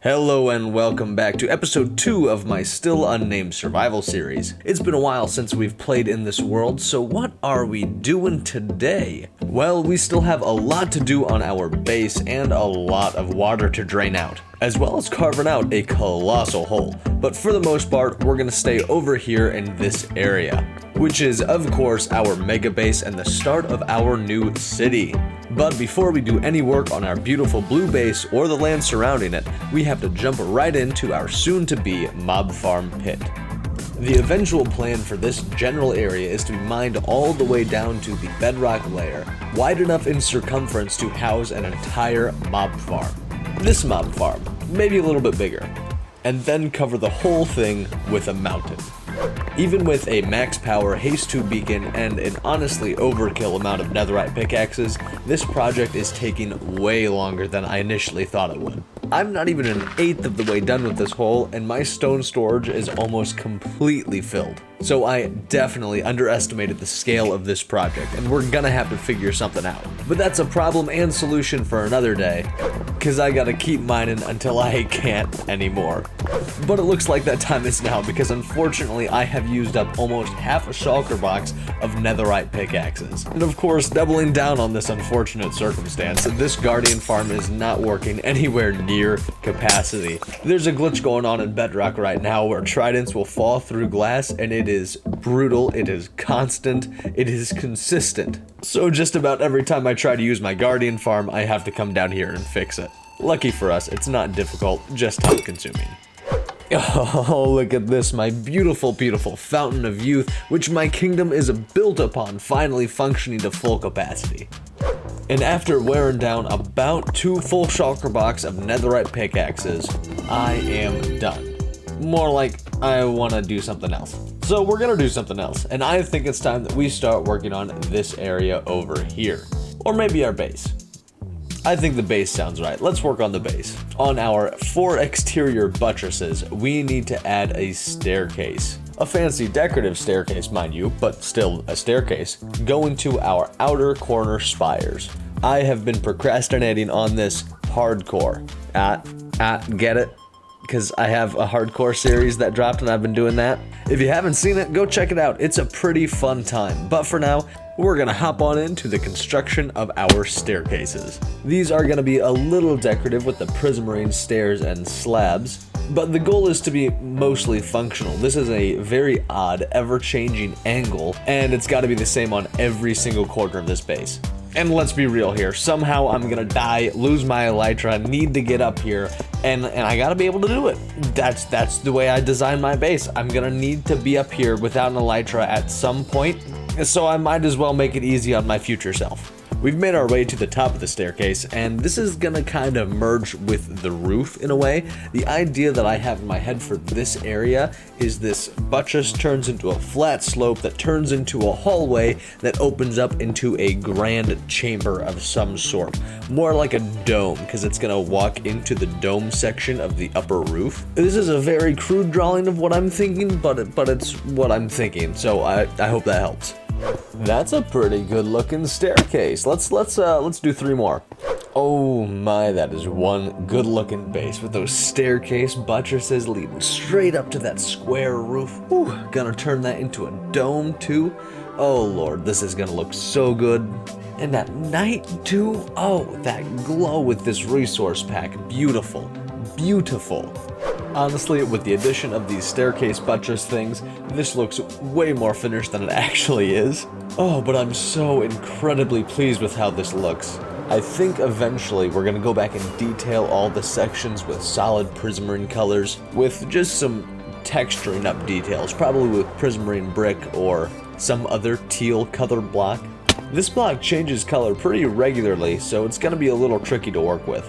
Hello and welcome back to episode 2 of my still unnamed survival series. It's been a while since we've played in this world, so what are we doing today? Well, we still have a lot to do on our base and a lot of water to drain out, as well as carving out a colossal hole. But for the most part, we're gonna stay over here in this area, which is of course our mega base and the start of our new city. But before we do any work on our beautiful blue base or the land surrounding it, we have to jump right into our soon-to-be mob farm pit. The eventual plan for this general area is to be mined all the way down to the bedrock layer, wide enough in circumference to house an entire mob farm. This mob farm, maybe a little bit bigger, and then cover the whole thing with a mountain. Even with a max power haste 2 beacon and an honestly overkill amount of netherite pickaxes, this project is taking way longer than I initially thought it would. I'm not even an eighth of the way done with this hole, and my stone storage is almost completely filled. So I definitely underestimated the scale of this project, and we're gonna have to figure something out. But that's a problem and solution for another day, cause I gotta keep mining until I can't anymore. But it looks like that time is now, because unfortunately I have used up almost half a shulker box of netherite pickaxes. And of course, doubling down on this unfortunate circumstance, this guardian farm is not working anywhere near capacity. There's a glitch going on in bedrock right now where tridents will fall through glass, and it is brutal, it is constant, it is consistent. So just about every time I try to use my guardian farm, I have to come down here and fix it. Lucky for us, it's not difficult, just time consuming. Oh, look at this, my beautiful, beautiful fountain of youth, which my kingdom is built upon, finally functioning to full capacity. And after wearing down about 2 full shulker box of netherite pickaxes, I am done. More like, I want to do something else. So we're gonna do something else, and I think it's time that we start working on this area over here. Or maybe our base. I think the base sounds right. Let's work on the base. On our 4 exterior buttresses, we need to add a staircase. A fancy decorative staircase, mind you, but still a staircase, going to our outer corner spires. I have been procrastinating on this hardcore. Get it? Because I have a hardcore series that dropped and I've been doing that. If you haven't seen it, go check it out. It's a pretty fun time. But for now, we're gonna hop on into the construction of our staircases. These are gonna be a little decorative with the prismarine stairs and slabs, but the goal is to be mostly functional. This is a very odd, ever-changing angle, and it's gotta be the same on every single corner of this base. And let's be real here, somehow I'm gonna die, lose my elytra, need to get up here, and I gotta be able to do it. That's the way I designed my base. I'm gonna need to be up here without an elytra at some point, so I might as well make it easy on my future self. We've made our way to the top of the staircase, and this is gonna kind of merge with the roof in a way. The idea that I have in my head for this area is this buttress turns into a flat slope that turns into a hallway that opens up into a grand chamber of some sort. More like a dome, because it's gonna walk into the dome section of the upper roof. This is a very crude drawing of what I'm thinking, but it's what I'm thinking, so I hope that helps. That's a pretty good looking staircase. Let's do 3 more. Oh my, that is one good looking base with those staircase buttresses leading straight up to that square roof. Whew, gonna turn that into a dome too. Oh lord, this is gonna look so good. And at night too, oh, that glow with this resource pack, beautiful, beautiful. Honestly, with the addition of these staircase buttress things, this looks way more finished than it actually is. Oh, but I'm so incredibly pleased with how this looks. I think eventually we're gonna go back and detail all the sections with solid prismarine colors, with just some texturing up details, probably with prismarine brick or some other teal colored block. This block changes color pretty regularly, so it's gonna be a little tricky to work with.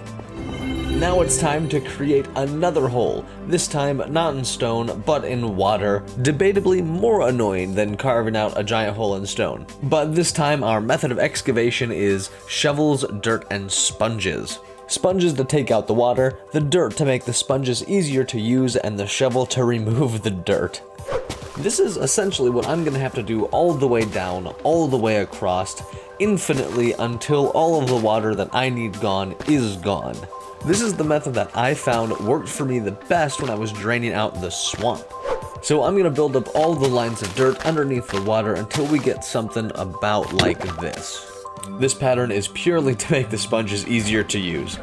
Now it's time to create another hole, this time not in stone, but in water, debatably more annoying than carving out a giant hole in stone. But this time our method of excavation is shovels, dirt, and sponges. Sponges to take out the water, the dirt to make the sponges easier to use, and the shovel to remove the dirt. This is essentially what I'm gonna have to do all the way down, all the way across, infinitely until all of the water that I need gone is gone. This is the method that I found worked for me the best when I was draining out the swamp. So I'm gonna build up all the lines of dirt underneath the water until we get something about like this. This pattern is purely to make the sponges easier to use.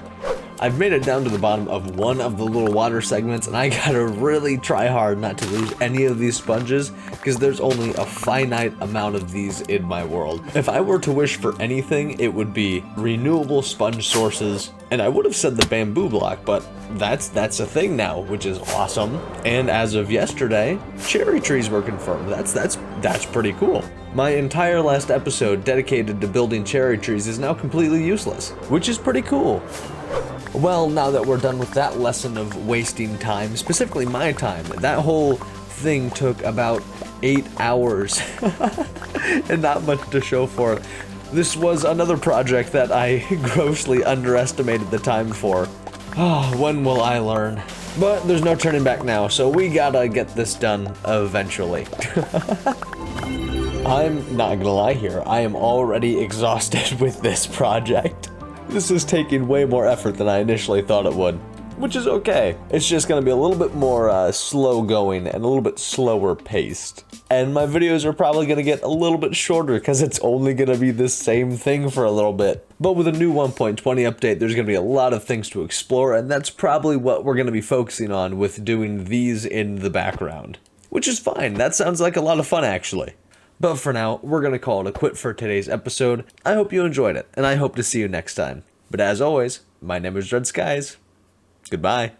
I've made it down to the bottom of one of the little water segments, and I gotta really try hard not to lose any of these sponges because there's only a finite amount of these in my world. If I were to wish for anything, it would be renewable sponge sources, and I would have said the bamboo block, but that's a thing now, which is awesome. And as of yesterday, cherry trees were confirmed. That's pretty cool. My entire last episode dedicated to building cherry trees is now completely useless, which is pretty cool. Well, now that we're done with that lesson of wasting time, specifically my time, that whole thing took about 8 hours and not much to show for it. This was another project that I grossly underestimated the time for. When will I learn? But there's no turning back now, so we gotta get this done eventually. I'm not gonna lie here, I am already exhausted with this project. This is taking way more effort than I initially thought it would, which is okay. It's just gonna be a little bit more slow going and a little bit slower paced. And my videos are probably gonna get a little bit shorter because it's only gonna be the same thing for a little bit. But with a new 1.20 update, there's gonna be a lot of things to explore, and that's probably what we're gonna be focusing on with doing these in the background. Which is fine, that sounds like a lot of fun actually. But for now, we're going to call it a quit for today's episode. I hope you enjoyed it, and I hope to see you next time. But as always, my name is Dread Skies. Goodbye.